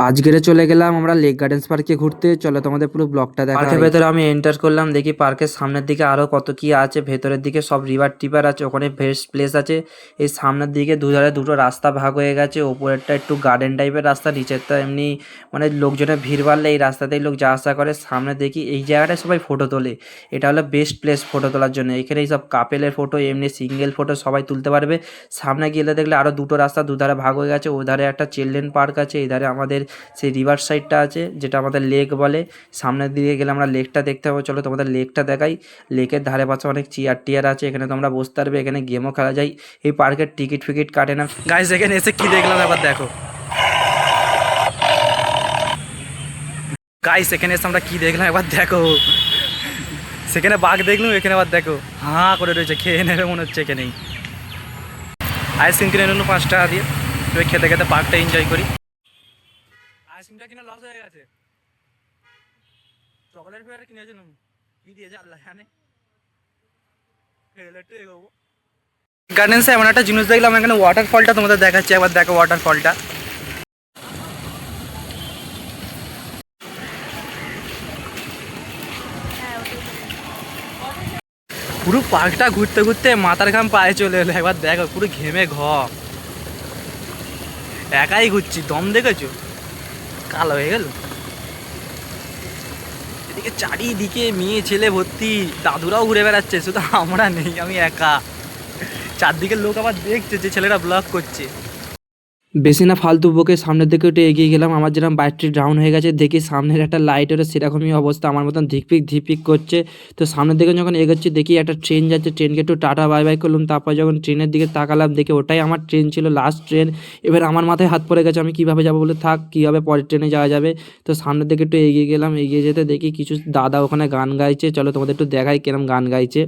আজকেরে চলে গেলাম আমরা লেক গার্ডেন্স পার্কে ঘুরতে। চলো তোমাদের পুরো ব্লগটা দেখা। পার্কের ভেতরে আমি এন্টার করলাম, দেখি পার্কের সামনের দিকে আরো কত কি আছে। ভেতরের দিকে সব রিভার টিভার আছে, ওখানে বেস্ট প্লেস আছে। এই সামনের দিকে দুধারে দুটো রাস্তা ভাগ হয়ে গেছে, ওপরেরটা একটু গার্ডেন টাইপের রাস্তা, নিচেরটা এমনি মানে লোকজনের ভিড় বাড়লে এই রাস্তাতেই লোক যা আসা করে। সামনে দেখি এই জায়গাটায় সবাই ফটো তোলে, এটা হলো বেস্ট প্লেস ফটো তোলার জন্য। এখানে এই সব কাপেলের ফটো, এমনি সিঙ্গেল ফটো সবাই তুলতে পারবে। সামনে গেলে দেখলে আরো দুটো রাস্তা দুধারে ভাগ হয়ে গেছে, ওধারে একটা চিলড্রেন পার্ক আছে, এধারে আমাদের সেই রিভার সাইডটা আছে যেটা আমাদের লেক বলে। সামনের দিকে গেলে আমরা লেকটা দেখতে পাবো। চলো তোমাদের লেকটা দেখাই। লেকের ধারে পাশে অনেক চেয়ার টিয়ার আছে, এখানে তোমরা বসতে পারবে, এখানে গেমও খেলা যায়। এই পার্কের টিকিট ফিকিট কাটে না। গাইস এখানে এসে কি দেখলাম এবার দেখো। গাইস এখানে এসে আমরা কি দেখলাম এবার দেখো। সেখানে বাঘ দেখলাম, এখানে আবার দেখো হাঁ করে রয়েছে, খেয়ে নেবে মনে হচ্ছে এখানেই। আইসক্রিম কিনে নিলাম 5 টাকা দিয়ে, খেতে খেতে পার্কটা এনজয় করি। আইসক্রিমটা কিনে লস হয়ে গেছে, চকলেট ফ্লেভার কিনেছিলাম, কি দিয়েছে আল্লাহ জানে। গার্ডেন্সে এমন একটা জিনিস দেখলাম, এখানে ওয়াটারফলটা তোমাদের দেখাচ্ছি, একবার দেখো ওয়াটারফলটা। পুরো পার্কটা ঘুরতে ঘুরতে মাথার ঘাম পায়ে চলে এলো, একবার দেখো পুরো ঘেমে একাই ঘুরছি, দম দেখেছো কালো হয়ে গেল। এদিকে চারিদিকে মেয়ে ছেলে ভর্তি, দাদুরাও ঘুরে বেড়াচ্ছে, শুধু আমরা নেই, আমি একা। চারদিকে লোক আবার দেখছে যে ছেলেটা ব্লগ করছে। বেশি না ফালতু বকে সামনের দিকে একটু এগিয়ে গেলাম। আমার যেরকম ব্যাটারি ডাউন হয়ে গেছে, দেখি সামনের একটা লাইটের সেরকমই অবস্থা, আমার মতন ধিকপিক ধিকপিক করছে। তো সামনের দিকে যখন এগোচ্ছি দেখি একটা ট্রেন যাচ্ছে, ট্রেনকে একটু টাটা বাই বাই করলাম। তারপর যখন ট্রেনের দিকে তাকালাম দেখি ওটাই আমার ট্রেন ছিল, লাস্ট ট্রেন। এবার আমার মাথায় হাত পড়ে গেছে, আমি কীভাবে যাবো বলে থাক, কীভাবে পরের ট্রেনে যাওয়া যাবে। তো সামনের দিকে একটু এগিয়ে গেলাম, এগিয়ে যেতে দেখি কিছু দাদা ওখানে গান গাইছে। চলো তোমাদের একটু দেখাই কিরম গান গাইছে।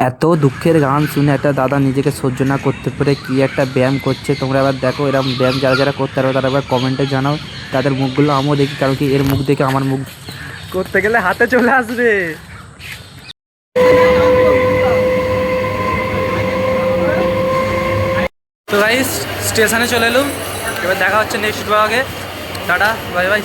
এত দুঃখের গান শুনে একটা দাদা নিজেকে সহ্য না করতে পেরে কি একটা ব্যায়াম করছে। তোমরা এবার দেখো এরকম ব্যায়াম যারা যারা করতে পারবে তারা এবার কমেন্টে জানাও। তাদের মুখগুলো আমিও দেখি, কারণ কি এর মুখ দেখে আমার মুখ করতে গেলে হাতে চলে আসবে। তো গাইস স্টেশনে চলে এলুম, এবার দেখা হচ্ছে নেক্সট ব্লগে। Tata bye bye.